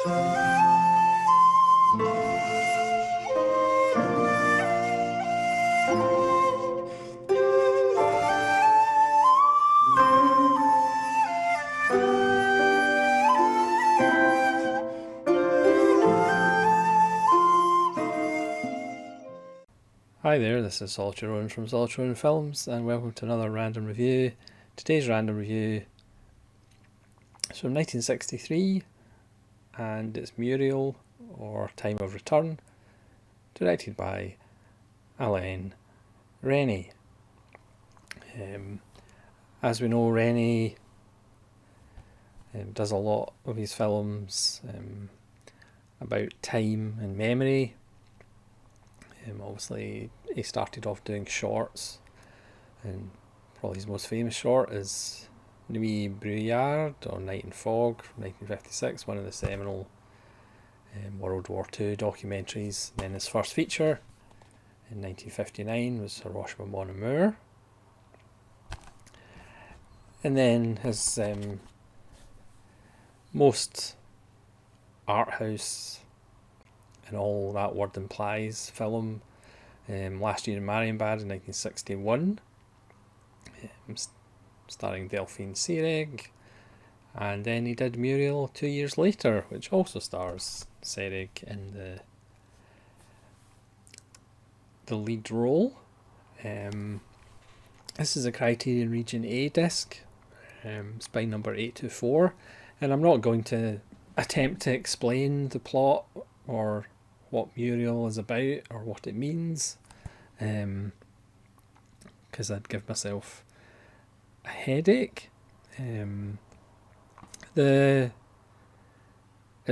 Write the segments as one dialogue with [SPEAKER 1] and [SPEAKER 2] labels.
[SPEAKER 1] Hi there, this is Solitary Rowan from Solitary Rowan Films, and welcome to another random review. Today's random review is from 1963, and it's Muriel, or Time of Return, directed by Alain Resnais. As we know, Resnais does a lot of his films about time and memory. Obviously, he started off doing shorts, and probably his most famous short is MURIEL, or Night and Fog, from 1956, one of the seminal World War II documentaries. And then his first feature in 1959 was Hiroshima Mon Amour. And then his most art house, and all that word implies, film, Last Year in Marienbad in 1961, starring Delphine Seyrig, and then he did Muriel 2 years later, which also stars Seyrig in the lead role. This is a Criterion Region A disc, spine number 824, and I'm not going to attempt to explain the plot or what Muriel is about or what it means, because I'd give myself a headache. It's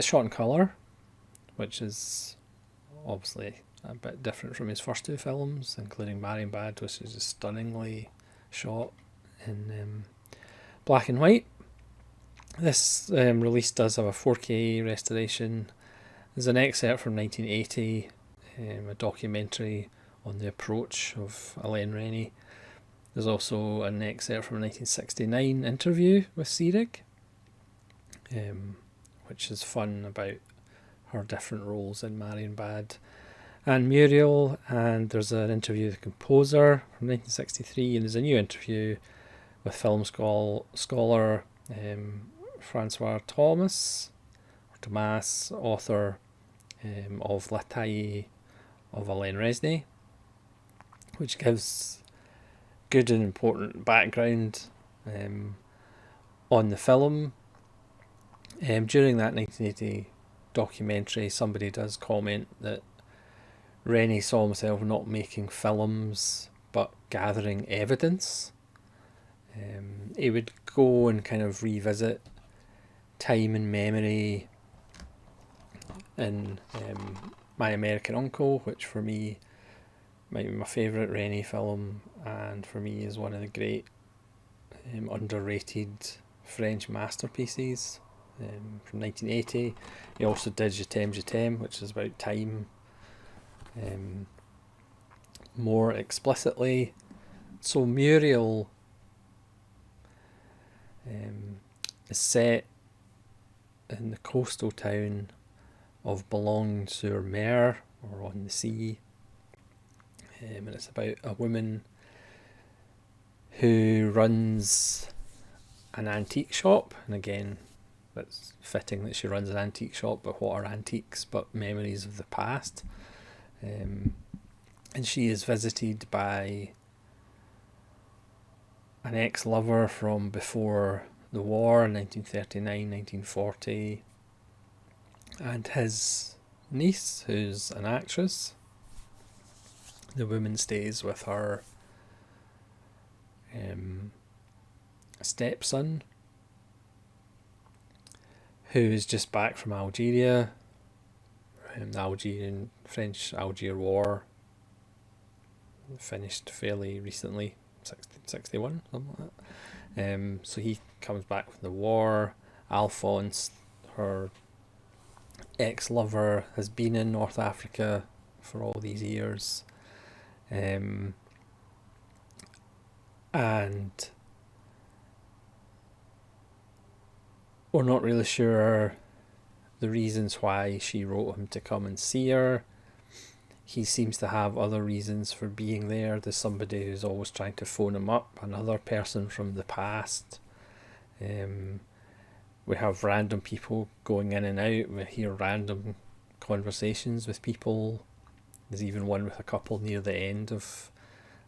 [SPEAKER 1] shot in colour, which is obviously a bit different from his first two films, including Marienbad, which is just stunningly shot in black and white. This release does have a 4K restoration. There's an excerpt from 1980, a documentary on the approach of Alain Resnais. There's also an excerpt from a 1969 interview with Seyrig, which is fun, about her different roles in Marienbad and Muriel. And there's an interview with the composer from 1963, and there's a new interview with film scholar Francois Thomas, author of La Taille of Alain Resnais, which gives good and important background on the film. During that 1980 documentary, somebody does comment that Resnais saw himself not making films but gathering evidence. He would go and kind of revisit time and memory in My American Uncle, which for me might be my favourite Resnais film, and for me is one of the great underrated French masterpieces from 1980. He also did Je t'aime, which is about time more explicitly. So Muriel is set in the coastal town of Boulogne-sur-Mer, or on the sea, and it's about a woman who runs an antique shop. And again, it's fitting that she runs an antique shop, but what are antiques but memories of the past? And she is visited by an ex-lover from before the war, 1939, 1940, and his niece, who's an actress. The woman stays with her stepson, who is just back from Algeria. The French-Algier War finished fairly recently, 61, something like that. So he comes back from the war. Alphonse, her ex-lover, has been in North Africa for all these years, and we're not really sure the reasons why she wrote him to come and see her. He seems to have other reasons for being there. There's somebody who's always trying to phone him up, another person from the past. We have random people going in and out. We hear random conversations with people. There's even one with a couple near the end of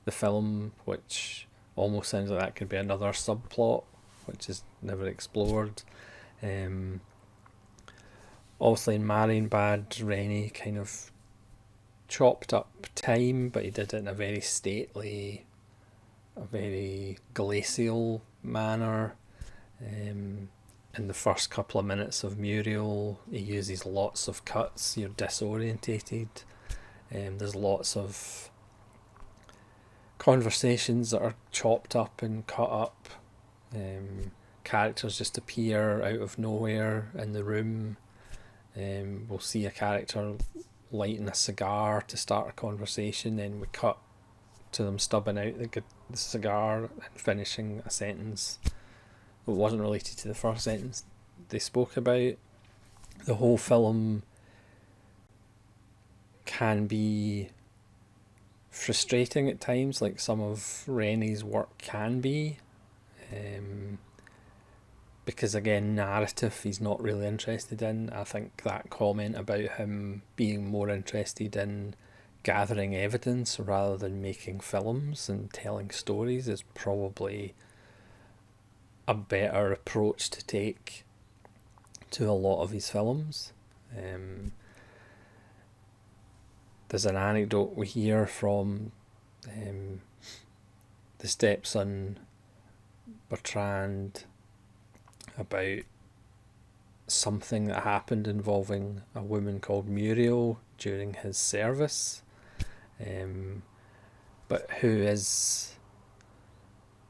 [SPEAKER 1] the film, which almost sounds like that could be another subplot, which is never explored. Obviously in Marrying Bad, Resnais kind of chopped up time, but he did it in a very stately, a very glacial manner. In the first couple of minutes of Muriel, he uses lots of cuts. You're disorientated. There's lots of conversations that are chopped up and cut up. Characters just appear out of nowhere in the room. We'll see a character lighting a cigar to start a conversation, then we cut to them stubbing out the cigar and finishing a sentence that wasn't related to the first sentence they spoke about. The whole film can be frustrating at times, like some of Resnais' work can be, because again, narrative he's not really interested in. I think that comment about him being more interested in gathering evidence rather than making films and telling stories is probably a better approach to take to a lot of his films. There's an anecdote we hear from the stepson Bertrand about something that happened involving a woman called Muriel during his service. But who is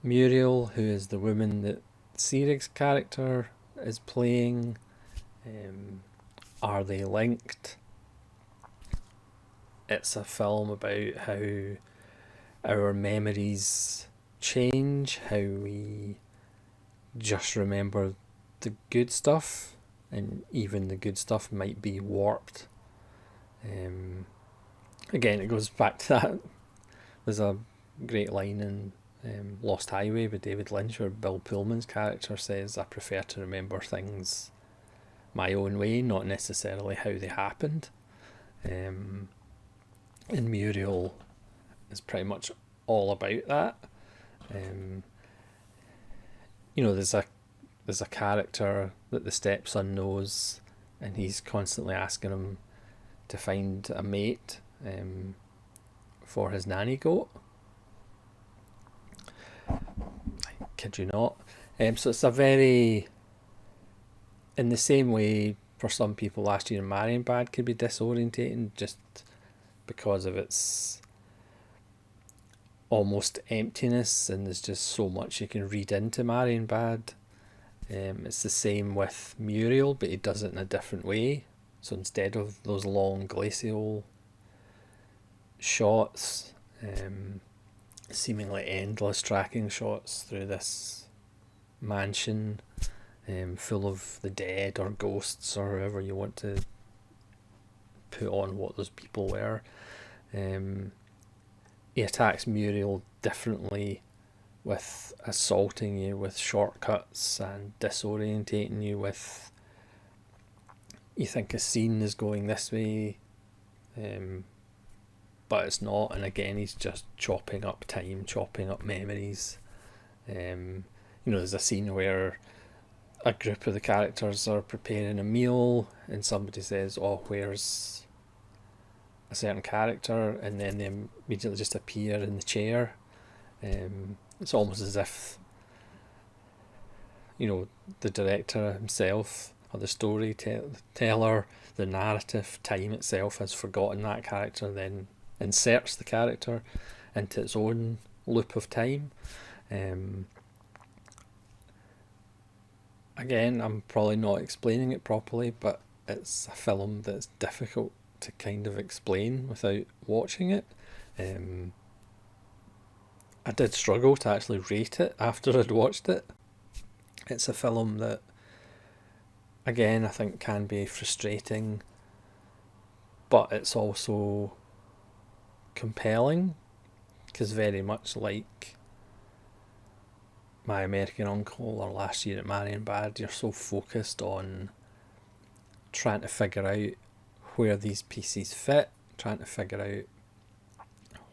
[SPEAKER 1] Muriel? Who is the woman that Seyrig's character is playing? Are they linked? It's a film about how our memories change, how we just remember the good stuff, and even the good stuff might be warped. Again, it goes back to that. There's a great line in Lost Highway with David Lynch where Bill Pullman's character says, I prefer to remember things my own way, not necessarily how they happened. And Muriel is pretty much all about that. There's a character that the stepson knows, and he's constantly asking him to find a mate for his nanny goat. I kid you not. So it's a very, in the same way for some people last year Marrying Bad could be disorientating just because of its almost emptiness, and there's just so much you can read into Marrying Bad. It's the same with Muriel, but he does it in a different way. So instead of those long glacial shots, seemingly endless tracking shots through this mansion full of the dead or ghosts or however you want to put on what those people were, he attacks Muriel differently, with assaulting you with shortcuts and disorientating you with, you think a scene is going this way, but it's not, and again he's just chopping up time, chopping up memories. There's a scene where a group of the characters are preparing a meal and somebody says, oh, where's a certain character, and then they immediately just appear in the chair. It's almost as if the director himself or the storyteller, the narrative, time itself has forgotten that character, then inserts the character into its own loop of time. Again, I'm probably not explaining it properly, but it's a film that's difficult to kind of explain without watching it. I did struggle to actually rate it after I'd watched it. It's a film that again, I think can be frustrating, but it's also compelling, because very much like My American Uncle or Last Year at Marienbad, you're so focused on trying to figure out where these pieces fit, trying to figure out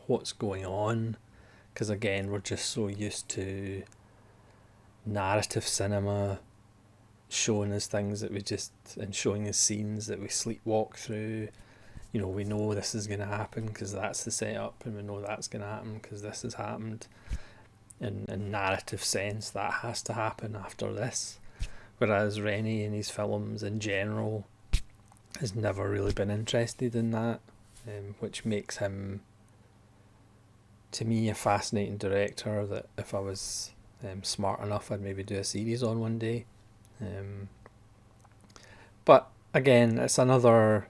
[SPEAKER 1] what's going on, because again, we're just so used to narrative cinema showing us things that we just, and showing us scenes that we sleepwalk through. You know, we know this is going to happen because that's the setup, and we know that's going to happen because this has happened. In narrative sense, that has to happen after this. Whereas Rennie in his films in general has never really been interested in that, which makes him, to me, a fascinating director that if I was smart enough, I'd maybe do a series on one day. But again, it's another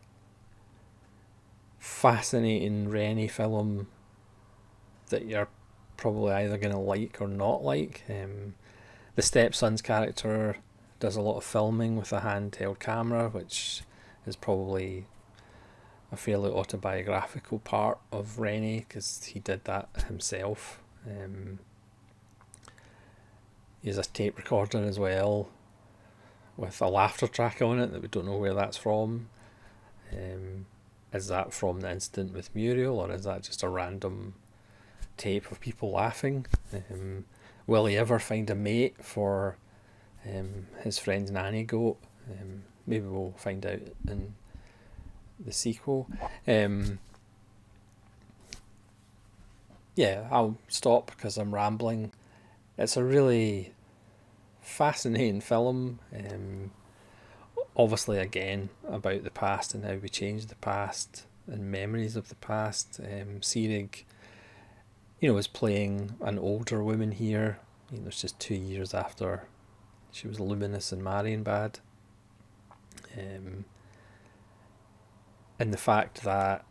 [SPEAKER 1] fascinating Rennie film that you're probably either going to like or not like. The stepson's character does a lot of filming with a handheld camera, which is probably a fairly autobiographical part of Rennie, because he did that himself. He has a tape recorder as well with a laughter track on it that we don't know where that's from. Is that from the incident with Muriel, or is that just a random tape of people laughing? Will he ever find a mate for his friend's nanny goat? Maybe we'll find out in the sequel. Yeah, I'll stop because I'm rambling. It's a really fascinating film. Obviously, again, about the past and how we change the past and memories of the past. Seyrig, was playing an older woman here. It's just 2 years after she was luminous in Marienbad. And the fact that,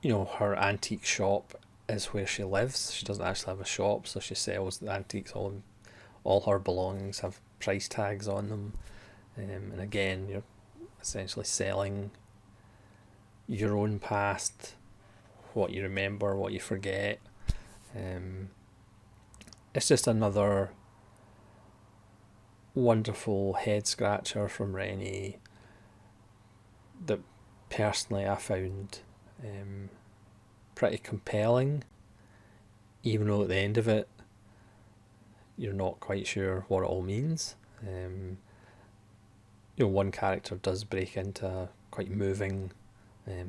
[SPEAKER 1] her antique shop is where she lives. She doesn't actually have a shop, so she sells the antiques. All her belongings have price tags on them. And again, you're essentially selling your own past, what you remember, what you forget. It's just another wonderful head scratcher from Rennie that personally I found pretty compelling, even though at the end of it you're not quite sure what it all means. One character does break into a quite moving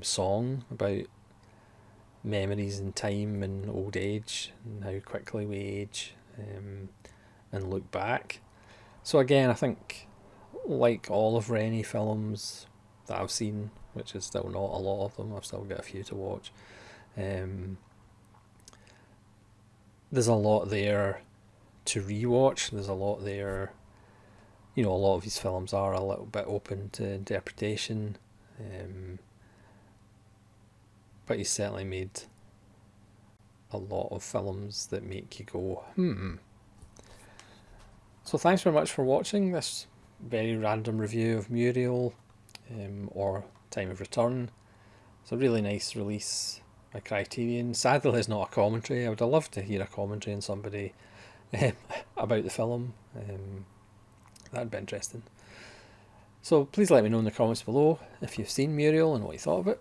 [SPEAKER 1] song about memories and time and old age and how quickly we age, and look back. So again, I think, like all of Rennie films that I've seen, which is still not a lot of them, I've still got a few to watch, there's a lot there to rewatch. There's a lot there. A lot of his films are a little bit open to interpretation, but he's certainly made a lot of films that make you go, So thanks very much for watching this very random review of Muriel, or Time of Return. It's a really nice release by Criterion. Sadly, there's not a commentary. I would have loved to hear a commentary on somebody about the film. That'd be interesting. So please let me know in the comments below if you've seen Muriel and what you thought of it,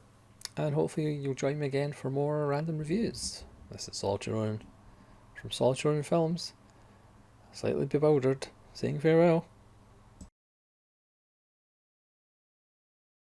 [SPEAKER 1] and hopefully you'll join me again for more random reviews. This is Solitary Ronan from Solitary Ronan Films, slightly bewildered, saying farewell.